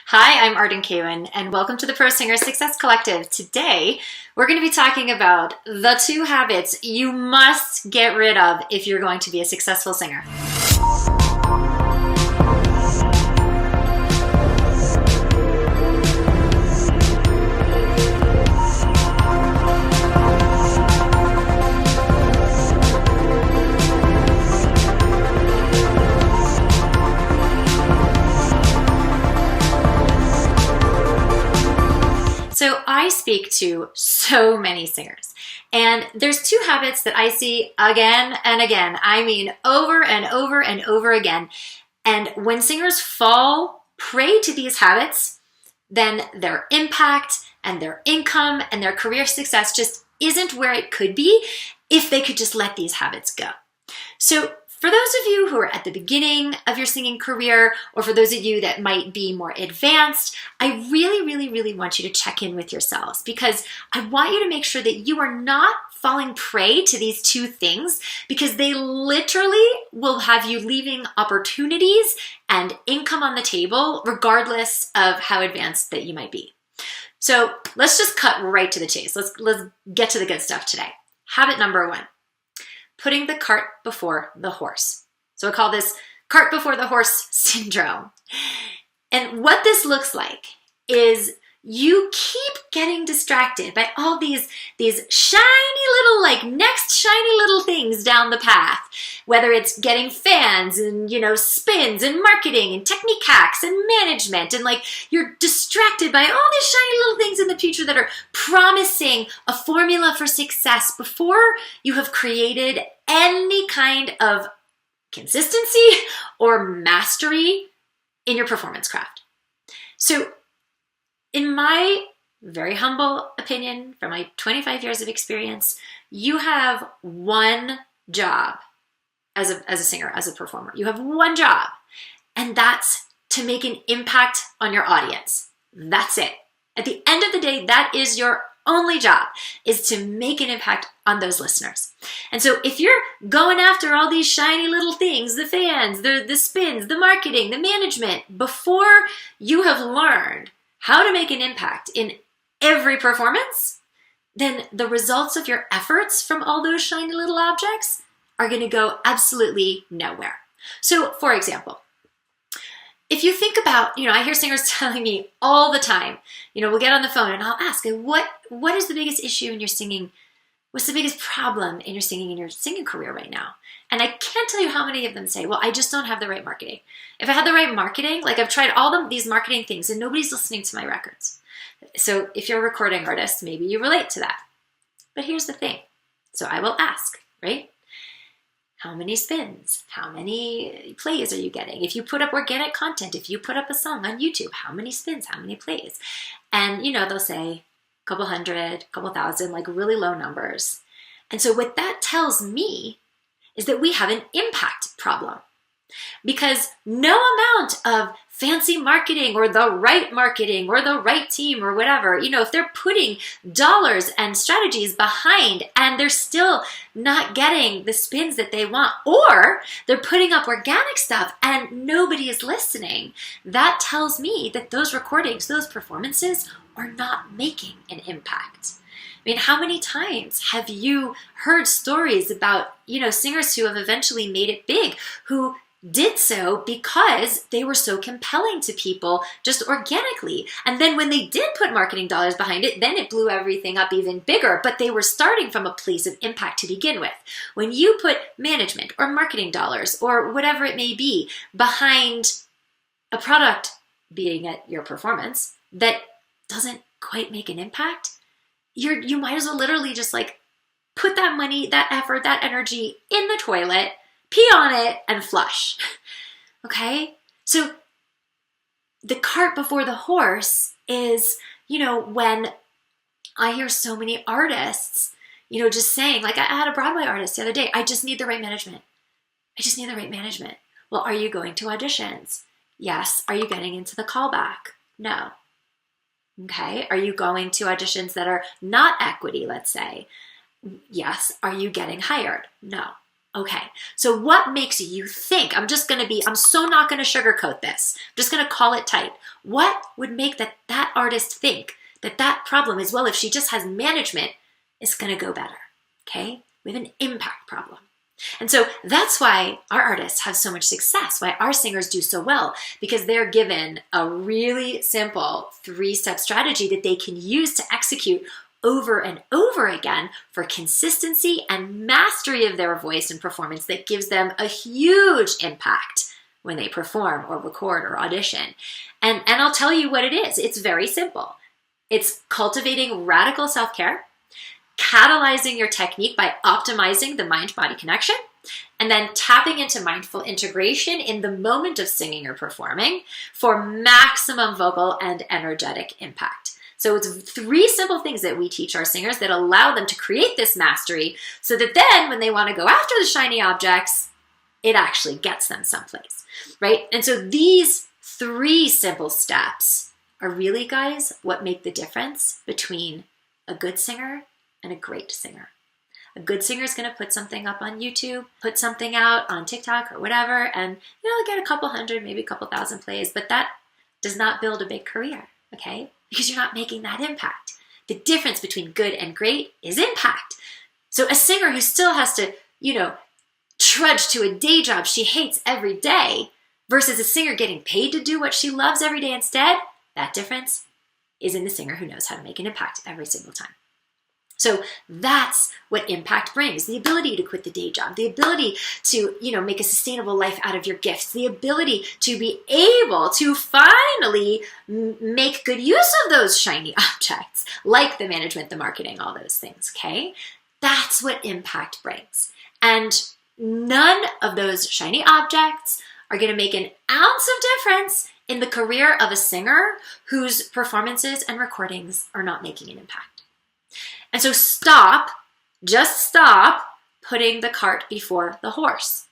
Hi, I'm Arden Kaywin, and welcome to the Pro Singer Success Collective. Today, we're going to be talking about the 2 habits you must get rid of if you're going to be a successful singer. So I speak to so many singers, and there's 2 habits that I see again and again. I mean, over and over and over again. And when singers fall prey to these habits, then their impact and their income and their career success just isn't where it could be if they could just let these habits go. So for those of you who are at the beginning of your singing career, or for those of you that might be more advanced, I really want you to check in with yourselves, because I want you to make sure that you are not falling prey to these 2 things, because they literally will have you leaving opportunities and income on the table, regardless of how advanced that you might be. So let's just cut right to the chase. Let's get to the good stuff today. Habit number 1. Putting the cart before the horse. So I call this cart before the horse syndrome. And what this looks like is you keep getting distracted by all these shiny little, next shiny little things down the path, whether it's getting fans and, spins and marketing and technique hacks and management, and you're distracted by all these shiny little things in the future that are promising a formula for success before you have created any kind of consistency or mastery in your performance craft. So in my very humble opinion, from my 25 years of experience, you have one job as a singer, as a performer. You have one job, and that's to make an impact on your audience. That's it. At the end of the day, that is your only job, is to make an impact on those listeners. And so if you're going after all these shiny little things, the fans, the spins, the marketing, the management, before you have learned how to make an impact in every performance, then the results of your efforts from all those shiny little objects are going to go absolutely nowhere. So, for example, if you think about, I hear singers telling me all the time, we'll get on the phone and I'll ask, what is the biggest issue in your singing? What's the biggest problem in your singing career right now? And I can't tell you how many of them say, well, I just don't have the right marketing. If I had the right marketing, I've tried all these marketing things and nobody's listening to my records. So if you're a recording artist, maybe you relate to that. But here's the thing. So I will ask, right? How many spins? How many plays are you getting? If you put up organic content, if you put up a song on YouTube, how many spins, how many plays? And, they'll say a couple hundred, couple thousand, really low numbers. And so what that tells me is that we have an impact problem, because no amount of fancy marketing or the right team or whatever, if they're putting dollars and strategies behind and they're still not getting the spins that they want, or they're putting up organic stuff and nobody is listening, that tells me that those recordings, those performances are not making an impact. I mean, how many times have you heard stories about, singers who have eventually made it big, who did so because they were so compelling to people just organically. And then when they did put marketing dollars behind it, then it blew everything up even bigger, but they were starting from a place of impact to begin with. When you put management or marketing dollars or whatever it may be behind a product, being at your performance, that doesn't quite make an impact, you might as well literally just put that money, that effort, that energy in the toilet, pee on it, and flush. Okay? So the cart before the horse is, when I hear so many artists, just saying, I had a Broadway artist the other day, I just need the right management. I just need the right management. Well, are you going to auditions? Yes. Are you getting into the callback? No. Okay. Are you going to auditions that are not equity, let's say? Yes. Are you getting hired? No. Okay, so what makes you think, I'm so not gonna sugarcoat this. I'm just gonna call it tight. What would make that artist think that problem is, well, if she just has management, it's gonna go better, okay? We have an impact problem. And so that's why our artists have so much success, why our singers do so well, because they're given a really simple 3-step strategy that they can use to execute over and over again for consistency and mastery of their voice and performance that gives them a huge impact when they perform or record or audition. And I'll tell you what it is. It's very simple. It's cultivating radical self-care, catalyzing your technique by optimizing the mind-body connection, and then tapping into mindful integration in the moment of singing or performing for maximum vocal and energetic impact. So it's 3 simple things that we teach our singers that allow them to create this mastery so that then when they want to go after the shiny objects, it actually gets them someplace, right? And so these 3 simple steps are really, guys, what make the difference between a good singer and a great singer. A good singer is going to put something up on YouTube, put something out on TikTok or whatever, and get a couple hundred, maybe a couple thousand plays, but that does not build a big career, okay? Because you're not making that impact. The difference between good and great is impact. So a singer who still has to, trudge to a day job she hates every day versus a singer getting paid to do what she loves every day instead, that difference is in the singer who knows how to make an impact every single time. So that's what impact brings, the ability to quit the day job, the ability to, make a sustainable life out of your gifts, the ability to be able to finally make good use of those shiny objects, like the management, the marketing, all those things, okay? That's what impact brings. And none of those shiny objects are going to make an ounce of difference in the career of a singer whose performances and recordings are not making an impact. And so just stop putting the cart before the horse.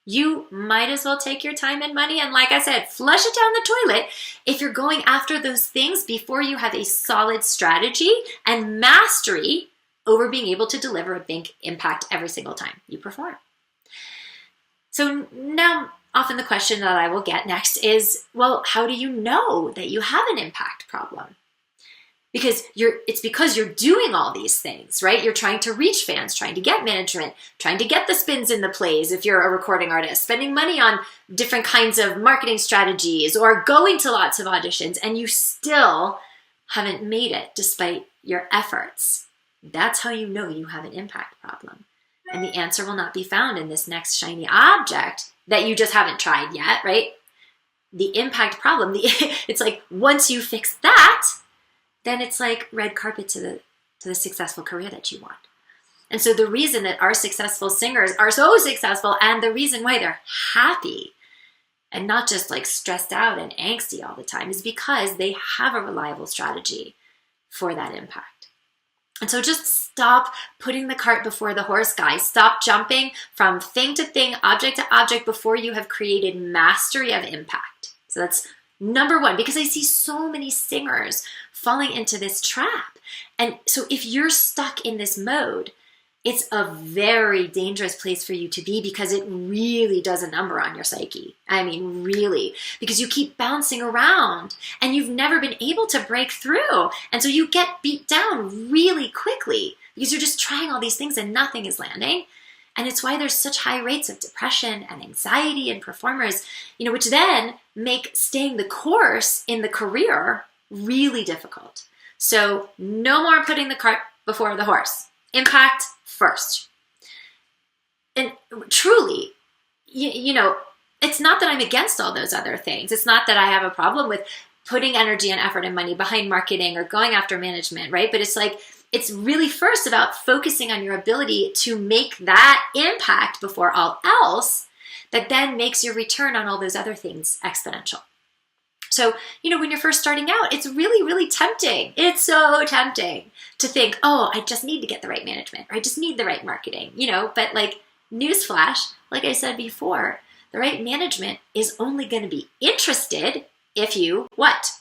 You might as well take your time and money and, like I said, flush it down the toilet if you're going after those things before you have a solid strategy and mastery over being able to deliver a big impact every single time you perform. So now, often the question that I will get next is, well, how do you know that you have an impact problem? Because it's because you're doing all these things, right? You're trying to reach fans, trying to get management, trying to get the spins in the plays if you're a recording artist, spending money on different kinds of marketing strategies or going to lots of auditions, and you still haven't made it despite your efforts. That's how you know you have an impact problem. And the answer will not be found in this next shiny object that you just haven't tried yet, right? The impact problem, it's like once you fix that, then it's like red carpet to the successful career that you want. And so the reason that our successful singers are so successful and the reason why they're happy and not just like stressed out and angsty all the time is because they have a reliable strategy for that impact. And so just stop putting the cart before the horse, guys. Stop jumping from thing to thing, object to object before you have created mastery of impact. So that's number 1, because I see so many singers falling into this trap. And so if you're stuck in this mode, it's a very dangerous place for you to be because it really does a number on your psyche. I mean, really, because you keep bouncing around and you've never been able to break through. And so you get beat down really quickly because you're just trying all these things and nothing is landing. And it's why there's such high rates of depression and anxiety in performers, which then make staying the course in the career really difficult. So no more putting the cart before the horse. Impact first. And truly, it's not that I'm against all those other things. It's not that I have a problem with putting energy and effort and money behind marketing or going after management, right? But it's like, it's really first about focusing on your ability to make that impact before all else that then makes your return on all those other things exponential. So, when you're first starting out, it's really, really tempting. It's so tempting to think, oh, I just need to get the right management, or I just need the right marketing, but like newsflash, like I said before, the right management is only going to be interested if you, what?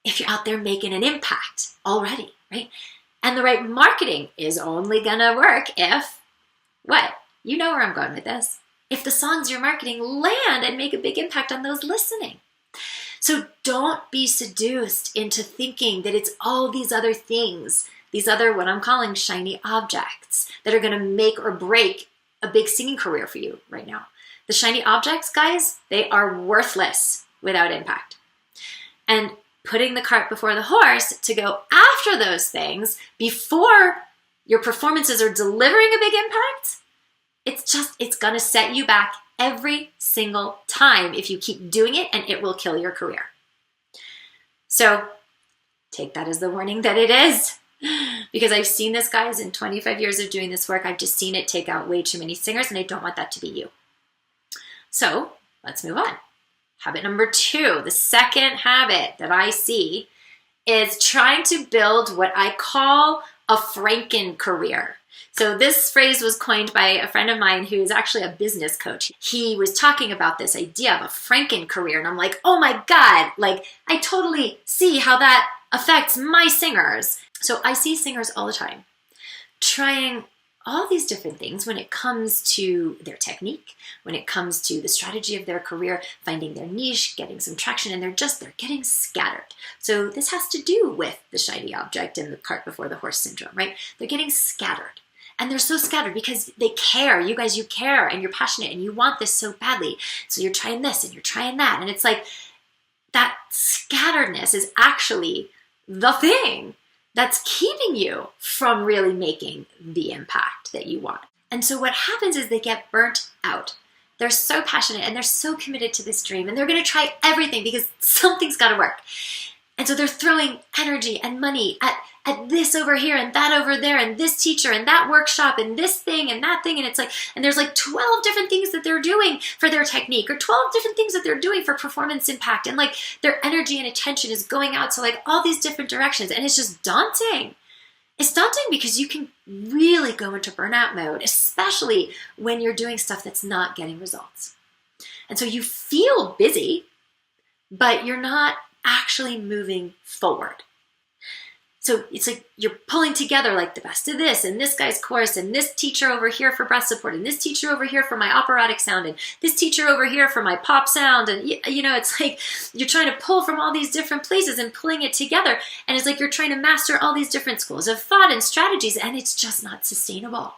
If you're out there making an impact already, right? And the right marketing is only going to work if, what? You know where I'm going with this. If the songs you're marketing land and make a big impact on those listening. So don't be seduced into thinking that it's all these other things, these other, what I'm calling shiny objects, that are going to make or break a big singing career for you right now. The shiny objects, guys, they are worthless without impact. And putting the cart before the horse to go after those things before your performances are delivering a big impact, it's going to set you back every single time if you keep doing it, and it will kill your career. So take that as the warning that it is, because I've seen this, guys, in 25 years of doing this work. I've just seen it take out way too many singers, and I don't want that to be you. So let's move on. Habit number 2, the second habit that I see is trying to build what I call a Franken career. So this phrase was coined by a friend of mine who is actually a business coach. He was talking about this idea of a Franken career, and I'm like, oh my God, like I totally see how that affects my singers. So I see singers all the time trying all these different things when it comes to their technique, when it comes to the strategy of their career, finding their niche, getting some traction, and they're getting scattered. So this has to do with the shiny object and the cart before the horse syndrome, right? They're getting scattered. And they're so scattered because they care. You guys, you care and you're passionate and you want this so badly. So you're trying this and you're trying that. And it's like that scatteredness is actually the thing that's keeping you from really making the impact that you want. And so what happens is they get burnt out. They're so passionate and they're so committed to this dream, and they're going to try everything because something's got to work. And so they're throwing energy and money at this over here and that over there and this teacher and that workshop and this thing and that thing. And it's like, and there's like 12 different things that they're doing for their technique, or 12 different things that they're doing for performance impact. And like their energy and attention is going out to like all these different directions. And it's just daunting. It's daunting because you can really go into burnout mode, especially when you're doing stuff that's not getting results. And so you feel busy, but you're not actually moving forward. So it's like you're pulling together like the best of this and this guy's course and this teacher over here for breath support and this teacher over here for my operatic sound and this teacher over here for my pop sound. And you know, it's like you're trying to pull from all these different places and pulling it together. And it's like you're trying to master all these different schools of thought and strategies, and it's just not sustainable.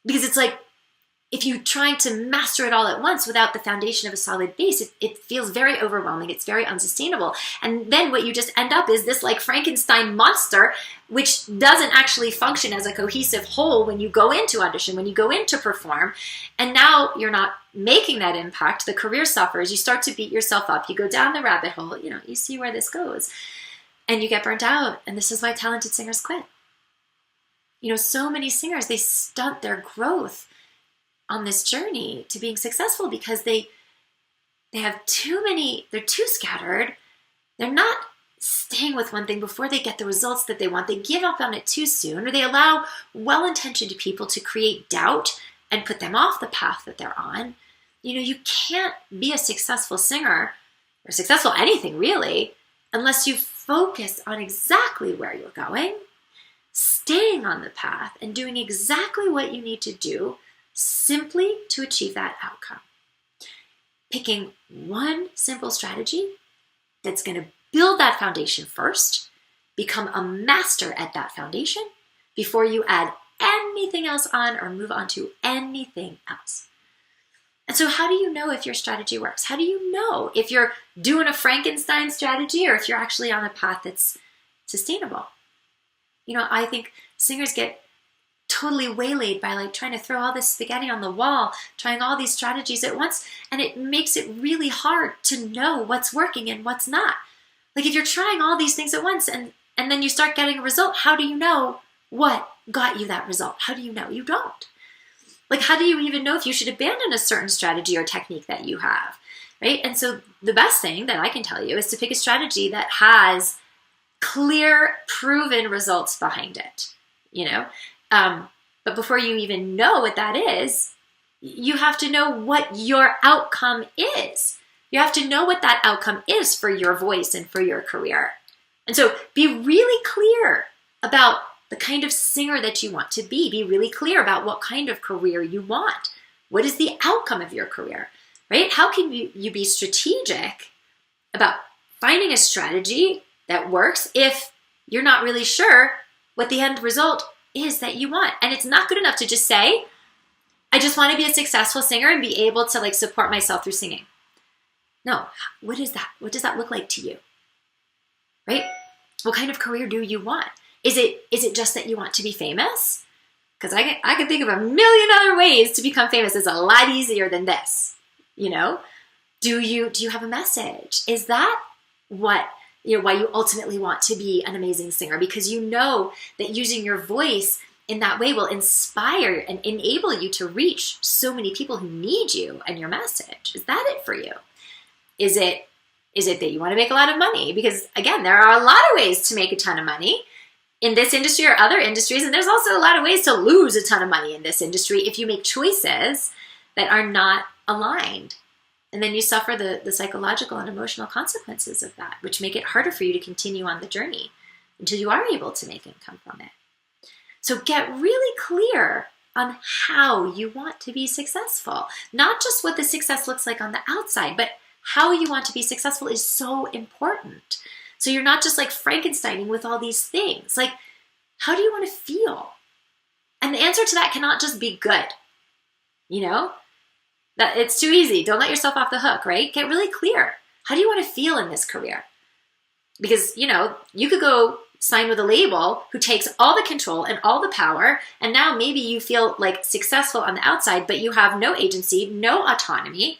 Because it's like, if you're trying to master it all at once without the foundation of a solid base, it feels very overwhelming. It's very unsustainable. And then what you just end up is this like Frankenstein monster, which doesn't actually function as a cohesive whole when you go into audition, when you go into perform. And now you're not making that impact. The career suffers. You start to beat yourself up. You go down the rabbit hole. You know, you see where this goes. And you get burnt out. And this is why talented singers quit. You know, so many singers, they stunt their growth on this journey to being successful because they have they're too scattered. They're not staying with one thing before they get the results that they want. They give up on it too soon, or they allow well-intentioned people to create doubt and put them off the path that they're on. You know, you can't be a successful singer or successful anything really unless you focus on exactly where you're going, staying on the path and doing exactly what you need to do simply to achieve that outcome. Picking one simple strategy that's going to build that foundation first, become a master at that foundation before you add anything else on or move on to anything else. And so how do you know if your strategy works? How do you know if you're doing a Frankenstein strategy or if you're actually on a path that's sustainable? You know, I think singers get totally waylaid by like trying to throw all this spaghetti on the wall, trying all these strategies at once, and it makes it really hard to know what's working and what's not. Like if you're trying all these things at once and then you start getting a result, how do you know what got you that result? How do you know? You don't. Like how do you even know if you should abandon a certain strategy or technique that you have, right? And so the best thing that I can tell you is to pick a strategy that has clear, proven results behind it, you know? But before you even know what that is, you have to know what your outcome is. You have to know what that outcome is for your voice and for your career. And so be really clear about the kind of singer that you want to be. Be really clear about what kind of career you want. What is the outcome of your career, right? How can you be strategic about finding a strategy that works if you're not really sure what the end result is that you want? And it's not good enough to just say, I just want to be a successful singer and be able to like support myself through singing. No, what is that? What does that look like to you? Right? What kind of career do you want? Is it just that you want to be famous? Because I can think of a million other ways to become famous. It's a lot easier than this. You know? Do you have a message? Is that what, you know, why you ultimately want to be an amazing singer? Because you know that using your voice in that way will inspire and enable you to reach so many people who need you and your message. Is that it for you? Is it that you want to make a lot of money? Because again, there are a lot of ways to make a ton of money in this industry or other industries. And there's also a lot of ways to lose a ton of money in this industry if you make choices that are not aligned. And then you suffer the psychological and emotional consequences of that, which make it harder for you to continue on the journey until you are able to make income from it. So get really clear on how you want to be successful. Not just what the success looks like on the outside, but how you want to be successful is so important. So you're not just like Frankensteining with all these things. Like, how do you want to feel? And the answer to that cannot just be good. You know? That it's too easy. Don't let yourself off the hook, right? Get really clear. How do you want to feel in this career? Because, you know, you could go sign with a label who takes all the control and all the power, and now maybe you feel like successful on the outside, but you have no agency, no autonomy.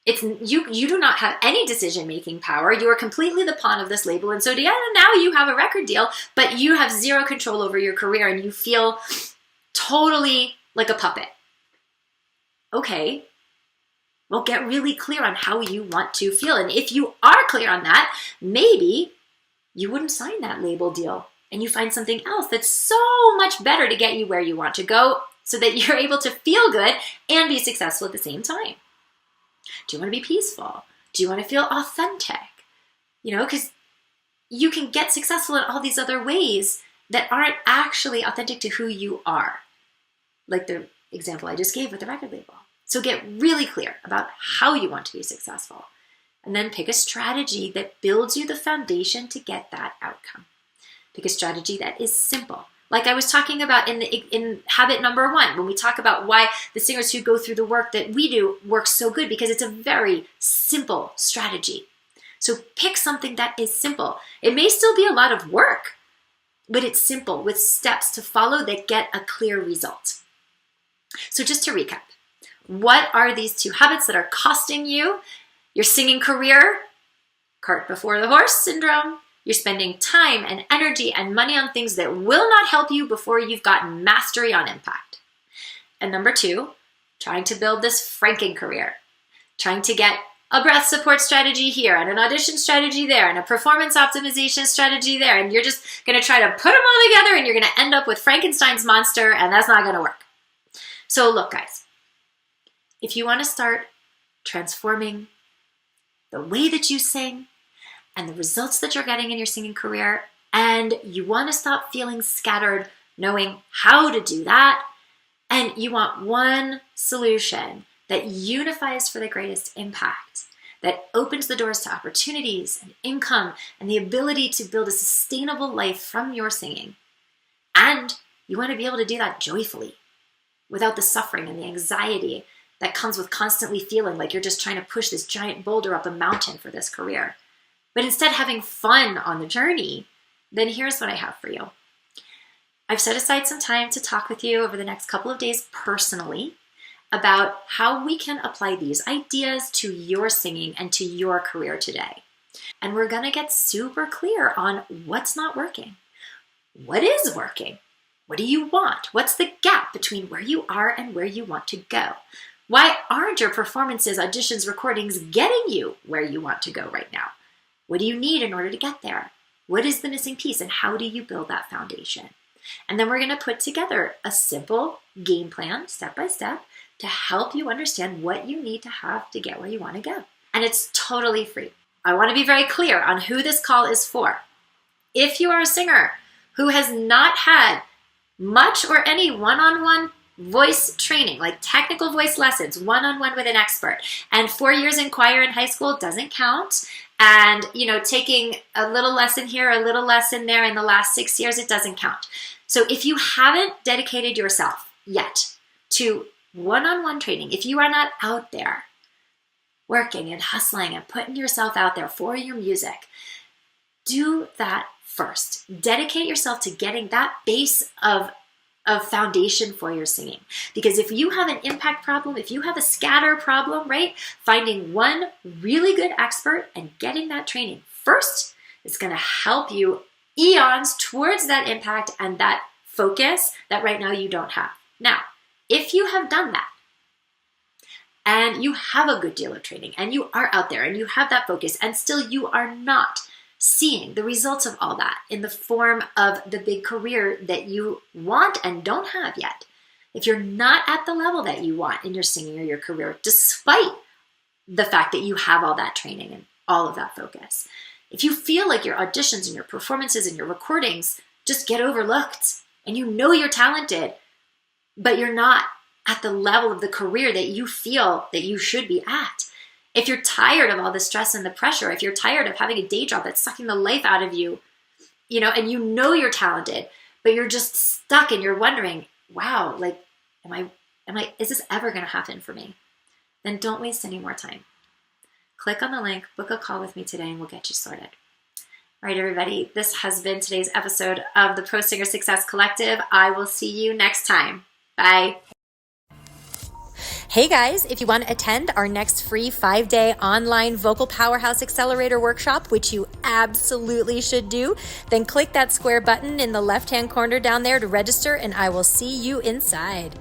It's you do not have any decision-making power. You are completely the pawn of this label, and so now you have a record deal, but you have zero control over your career, and you feel totally like a puppet. Okay, well, get really clear on how you want to feel, and if you are clear on that, maybe you wouldn't sign that label deal and you find something else that's so much better to get you where you want to go so that you're able to feel good and be successful at the same time. Do you want to be peaceful? Do you want to feel authentic? You know, because you can get successful in all these other ways that aren't actually authentic to who you are. Like the example I just gave with the record label. So get really clear about how you want to be successful. And then pick a strategy that builds you the foundation to get that outcome. Pick a strategy that is simple. Like I was talking about in habit number 1, when we talk about why the singers who go through the work that we do work so good, because it's a very simple strategy. So pick something that is simple. It may still be a lot of work, but it's simple with steps to follow that get a clear result. So just to recap, what are these 2 habits that are costing you your singing career? Cart before the horse syndrome. You're spending time and energy and money on things that will not help you before you've gotten mastery on impact. And number 2, trying to build this franking career. Trying to get a breath support strategy here and an audition strategy there and a performance optimization strategy there. And you're just going to try to put them all together and you're going to end up with Frankenstein's monster, and that's not going to work. So look, guys, if you want to start transforming the way that you sing and the results that you're getting in your singing career, and you want to stop feeling scattered, knowing how to do that, and you want one solution that unifies for the greatest impact, that opens the doors to opportunities and income and the ability to build a sustainable life from your singing, and you want to be able to do that joyfully, without the suffering and the anxiety that comes with constantly feeling like you're just trying to push this giant boulder up a mountain for this career, but instead having fun on the journey, then here's what I have for you. I've set aside some time to talk with you over the next couple of days personally about how we can apply these ideas to your singing and to your career today. And we're gonna get super clear on what's not working, what is working, what do you want, what's the gap between where you are and where you want to go. Why aren't your performances, auditions, recordings getting you where you want to go right now? What do you need in order to get there? What is the missing piece and how do you build that foundation? And then we're going to put together a simple game plan, step by step, to help you understand what you need to have to get where you want to go. And it's totally free. I want to be very clear on who this call is for. If you are a singer who has not had much or any one-on-one voice training, like technical voice lessons, one-on-one with an expert, and 4 years in choir in high school doesn't count, and taking a little lesson here, a little lesson there in the last 6 years, it doesn't count. So if you haven't dedicated yourself yet to one-on-one training, if you are not out there working and hustling and putting yourself out there for your music, do that first. Dedicate yourself to getting that base of foundation for your singing. Because if you have an impact problem, if you have a scatter problem, right, finding one really good expert and getting that training first is going to help you eons towards that impact and that focus that right now you don't have. Now, if you have done that and you have a good deal of training and you are out there and you have that focus and still you are not seeing the results of all that in the form of the big career that you want and don't have yet, if you're not at the level that you want in your singing or your career, despite the fact that you have all that training and all of that focus, if you feel like your auditions and your performances and your recordings just get overlooked and you know you're talented, but you're not at the level of the career that you feel that you should be at, if you're tired of all the stress and the pressure, if you're tired of having a day job that's sucking the life out of you, and you're talented, but you're just stuck and you're wondering, wow, like, is this ever going to happen for me? Then don't waste any more time. Click on the link, book a call with me today, and we'll get you sorted. All right, everybody, this has been today's episode of the Pro Singer Success Collective. I will see you next time. Bye. Hey guys, if you want to attend our next free 5-day online Vocal Powerhouse Accelerator workshop, which you absolutely should do, then click that square button in the left-hand corner down there to register, and I will see you inside.